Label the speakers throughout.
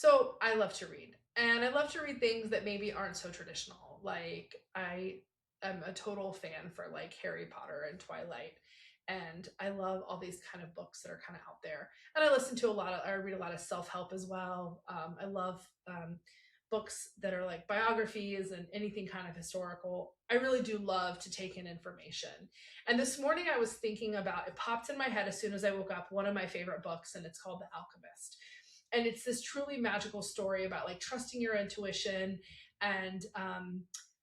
Speaker 1: So I love to read, and I love to read things that maybe aren't so traditional. Like I am a total fan for like Harry Potter and Twilight, and I love all these kind of books that are kind of out there. And I read a lot of self help as well. I love books that are like biographies and anything kind of historical. I really do love to take in information. And this morning I was thinking about it, popped in my head as soon as I woke up, one of my favorite books, and it's called The Alchemist, and it's this truly magical story about like trusting your intuition and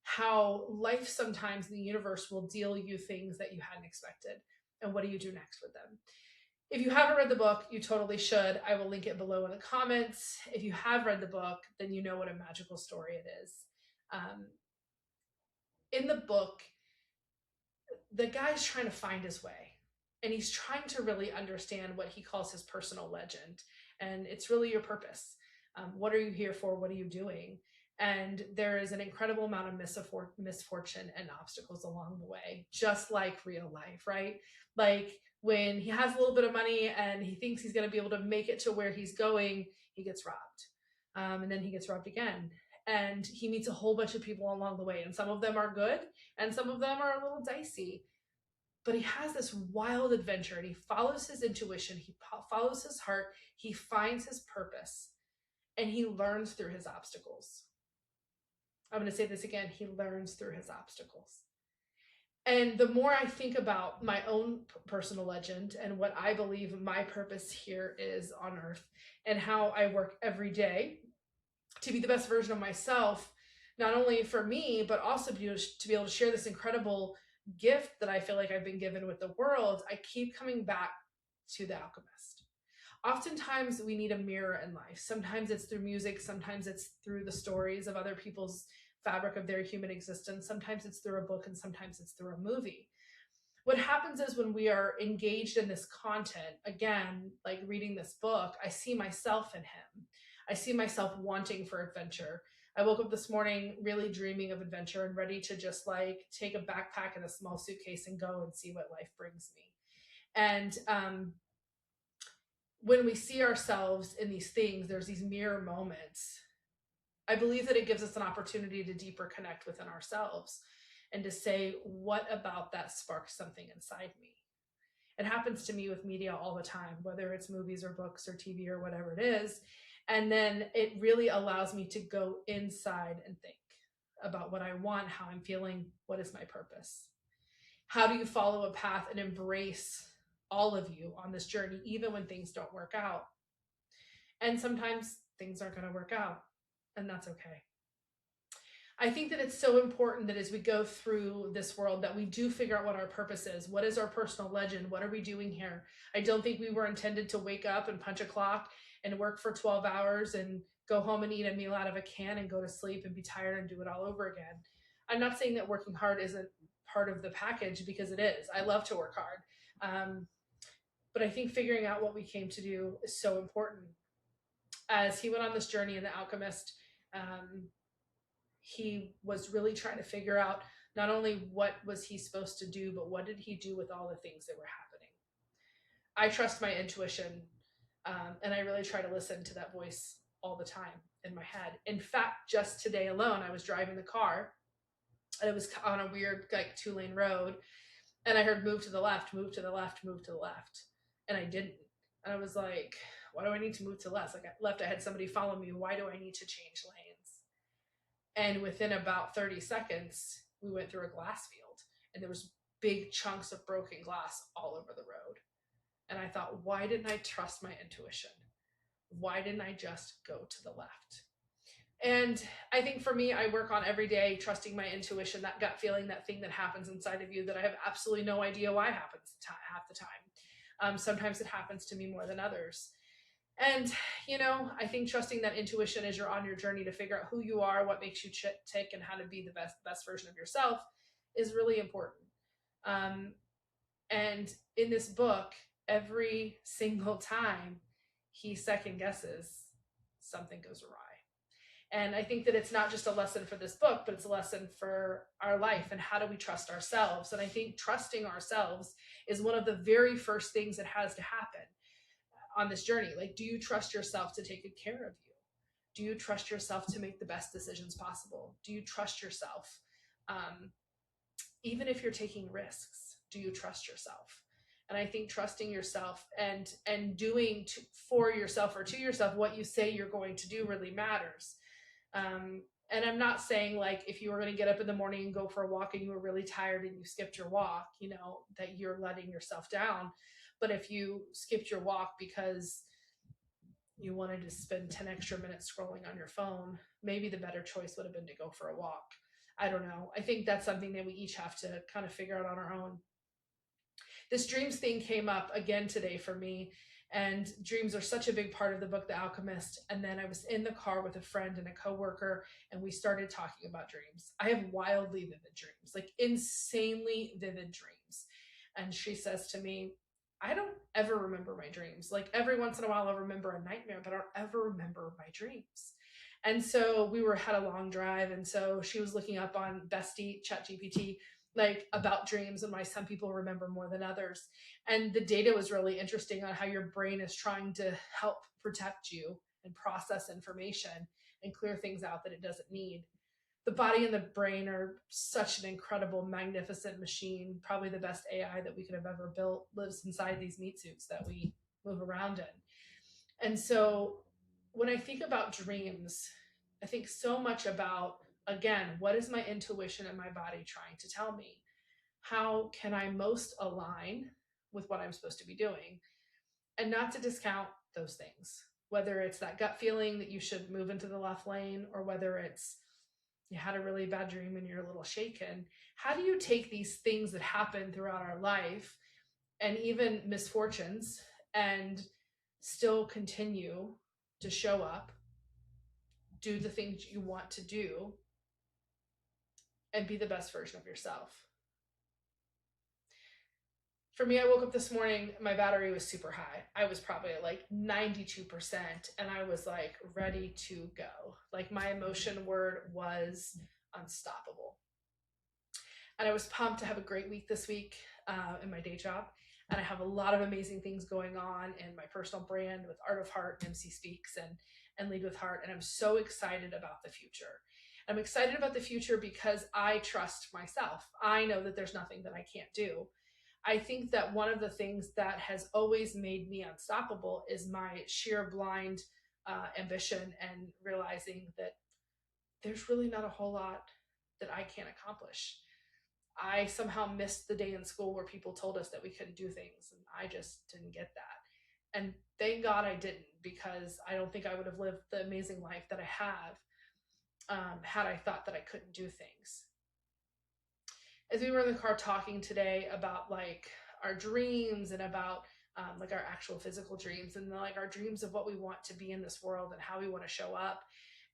Speaker 1: how life sometimes in the universe will deal you things that you hadn't expected, and what do you do next with them. If you haven't read the book, you totally should. I will link it below in the comments. If you have read the book, then you know what a magical story it is. um, in the book, the guy's trying to find his way, and he's trying to really understand what he calls his personal legend, and it's really your purpose. What are you here for? What are you doing? And there is an incredible amount of misfortune and obstacles along the way, just like real life, right? Like when he has a little bit of money and he thinks he's going to be able to make it to where he's going, he gets robbed. And then he gets robbed again. And he meets a whole bunch of people along the way, and some of them are good and some of them are a little dicey. But he has this wild adventure, and he follows his intuition, he follows his heart, he finds his purpose, and he learns through his obstacles. I'm going to say this again, he learns through his obstacles. And the more I think about my own personal legend and what I believe my purpose here is on earth, and how I work every day to be the best version of myself, not only for me, but also to be able to share this incredible gift that I feel like I've been given with the world, I keep coming back to The Alchemist. Oftentimes we need a mirror in life. Sometimes it's through music, sometimes it's through the stories of other people's fabric of their human existence, sometimes it's through a book, and sometimes it's through a movie. What happens is when we are engaged in this content, again, like reading this book, I see myself in him. I see myself wanting for adventure. I woke up this morning really dreaming of adventure and ready to just like take a backpack and a small suitcase and go and see what life brings me. And when we see ourselves in these things, there's these mirror moments. I believe that it gives us an opportunity to deeper connect within ourselves and to say, what about that sparks something inside me? It happens to me with media all the time, whether it's movies or books or TV or whatever it is. And then it really allows me to go inside and think about what I want, how I'm feeling, what is my purpose? How do you follow a path and embrace all of you on this journey, even when things don't work out? And sometimes things aren't going to work out, and that's okay. I think that it's so important that as we go through this world that we do figure out what our purpose is. What is our personal legend? What are we doing here? I don't think we were intended to wake up and punch a clock and work for 12 hours and go home and eat a meal out of a can and go to sleep and be tired and do it all over again. I'm not saying that working hard isn't part of the package, because it is. I love to work hard. But I think figuring out what we came to do is so important. As he went on this journey in The Alchemist, he was really trying to figure out not only what was he supposed to do, but what did he do with all the things that were happening. I trust my intuition, and I really try to listen to that voice all the time in my head. In fact, just today alone, I was driving the car, and it was on a weird like 2-lane road, and I heard move to the left, move to the left, move to the left, and I didn't. And I was like, why do I need to move to the left? I had somebody follow me. Why do I need to change lanes? And within about 30 seconds, we went through a glass field, and there was big chunks of broken glass all over the road. And I thought, why didn't I trust my intuition? Why didn't I just go to the left? And I think for me, I work on every day trusting my intuition, that gut feeling, that thing that happens inside of you that I have absolutely no idea why happens half the time. Sometimes it happens to me more than others. And, I think trusting that intuition as you're on your journey to figure out who you are, what makes you tick, and how to be the best version of yourself is really important. And in this book, every single time he second guesses, something goes awry. And I think that it's not just a lesson for this book, but it's a lesson for our life and how do we trust ourselves. And I think trusting ourselves is one of the very first things that has to happen on this journey. Like, do you trust yourself to take good care of you? Do you trust yourself to make the best decisions possible? Do you trust yourself? Um, Even if you're taking risks, do you trust yourself? And I think trusting yourself and doing for yourself or to yourself what you say you're going to do really matters. um, and I'm not saying like if you were going to get up in the morning and go for a walk and you were really tired and you skipped your walk, that you're letting yourself down. But if you skipped your walk because you wanted to spend 10 extra minutes scrolling on your phone, maybe the better choice would have been to go for a walk. I don't know. I think that's something that we each have to kind of figure out on our own. This dreams thing came up again today for me, and dreams are such a big part of the book The Alchemist. And then I was in the car with a friend and a coworker, and we started talking about dreams. I have wildly vivid dreams, like insanely vivid dreams. And she says to me, I don't ever remember my dreams. Like every once in a while I'll remember a nightmare, but I don't ever remember my dreams. And so had a long drive, and so she was looking up on Bestie ChatGPT like about dreams and why some people remember more than others. And the data was really interesting on how your brain is trying to help protect you and process information and clear things out that it doesn't need. The body and the brain are such an incredible, magnificent machine. Probably the best AI that we could have ever built lives inside these meat suits that we move around in. And so when I think about dreams, I think so much about, again, what is my intuition and my body trying to tell me? How can I most align with what I'm supposed to be doing? And not to discount those things, whether it's that gut feeling that you should move into the left lane, or whether it's you had a really bad dream and you're a little shaken. How do you take these things that happen throughout our life and even misfortunes and still continue to show up, do the things you want to do, and be the best version of yourself? For me, I woke up this morning, my battery was super high. I was probably at like 92%, and I was like ready to go. Like my emotion word was unstoppable. And I was pumped to have a great week this week in my day job. And I have a lot of amazing things going on in my personal brand with Art of Heart and MC Speaks and Lead with Heart. And I'm so excited about the future. I'm excited about the future because I trust myself. I know that there's nothing that I can't do. I think that one of the things that has always made me unstoppable is my sheer blind ambition and realizing that there's really not a whole lot that I can't accomplish. I somehow missed the day in school where people told us that we couldn't do things, and I just didn't get that. And thank God I didn't, because I don't think I would have lived the amazing life that I have had I thought that I couldn't do things. As we were in the car talking today about like our dreams and about like our actual physical dreams and like our dreams of what we want to be in this world and how we want to show up.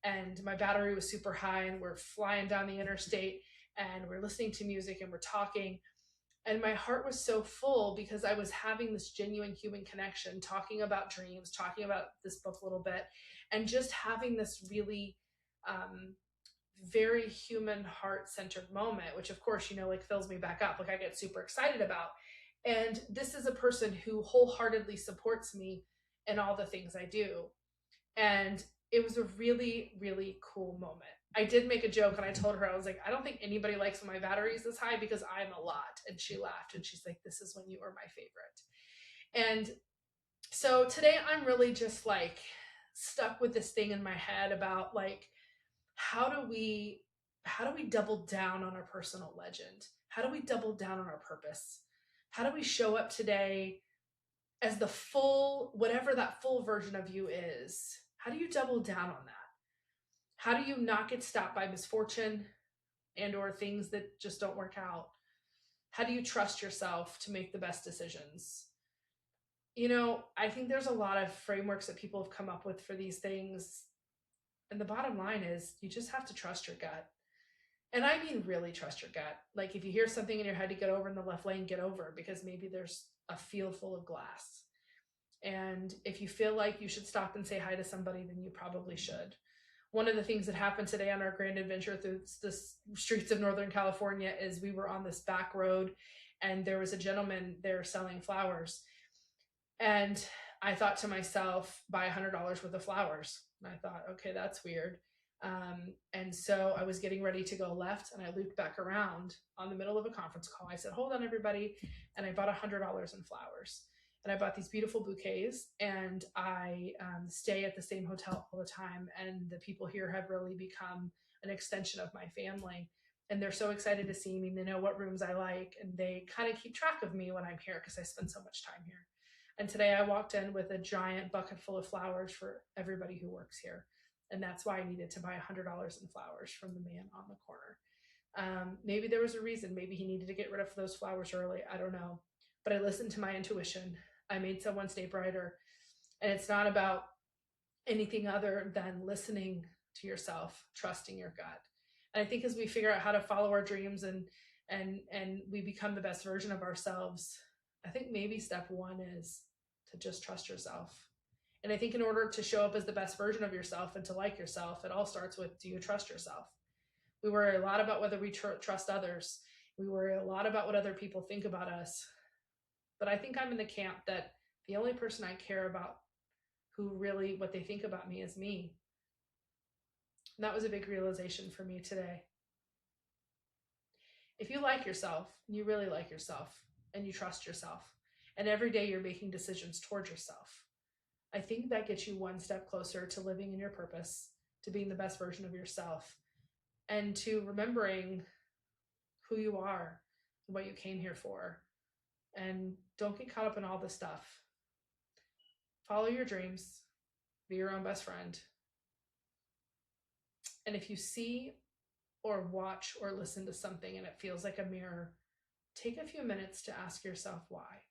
Speaker 1: And my battery was super high, and we're flying down the interstate and we're listening to music and we're talking. And my heart was so full because I was having this genuine human connection, talking about dreams, talking about this book a little bit, and just having this really very human heart-centered moment, which of course, like fills me back up. Like I get super excited about. And this is a person who wholeheartedly supports me in all the things I do. And it was a really, really cool moment. I did make a joke and I told her, I was like, I don't think anybody likes when my battery is this high because I'm a lot. And she laughed and she's like, this is when you are my favorite. And so today I'm really just like stuck with this thing in my head about like, how do we double down on our personal legend? How do we double down on our purpose? How do we show up today as the full, whatever that full version of you is? How do you double down on that? How do you not get stopped by misfortune and or things that just don't work out? How do you trust yourself to make the best decisions? I think there's a lot of frameworks that people have come up with for these things. And the bottom line is you just have to trust your gut. And I mean, really trust your gut. Like if you hear something in your head to get over in the left lane, get over, because maybe there's a field full of glass. And if you feel like you should stop and say hi to somebody, then you probably should. One of the things that happened today on our grand adventure through the streets of Northern California is we were on this back road and there was a gentleman there selling flowers. And I thought to myself, buy $100 worth of flowers. And I thought, okay, that's weird. And so I was getting ready to go left, and I looped back around on the middle of a conference call. I said, hold on, everybody. And I bought $100 in flowers. And I bought these beautiful bouquets, and I stay at the same hotel all the time. And the people here have really become an extension of my family. And they're so excited to see me. They know what rooms I like, and they kind of keep track of me when I'm here because I spend so much time here. And today I walked in with a giant bucket full of flowers for everybody who works here. And that's why I needed to buy $100 in flowers from the man on the corner. Maybe there was a reason. Maybe he needed to get rid of those flowers early. I don't know. But I listened to my intuition. I made someone's day brighter. And it's not about anything other than listening to yourself, trusting your gut. And I think as we figure out how to follow our dreams and we become the best version of ourselves, I think maybe step one is to just trust yourself. And I think in order to show up as the best version of yourself and to like yourself, it all starts with, do you trust yourself? We worry a lot about whether we trust others. We worry a lot about what other people think about us. But I think I'm in the camp that the only person I care about who really what they think about me is me. And that was a big realization for me today. If you like yourself, and you really like yourself, and you trust yourself, and every day you're making decisions towards yourself, I think that gets you one step closer to living in your purpose, to being the best version of yourself, and to remembering who you are and what you came here for. And don't get caught up in all this stuff. Follow your dreams, be your own best friend. And if you see or watch or listen to something and it feels like a mirror, take a few minutes to ask yourself why.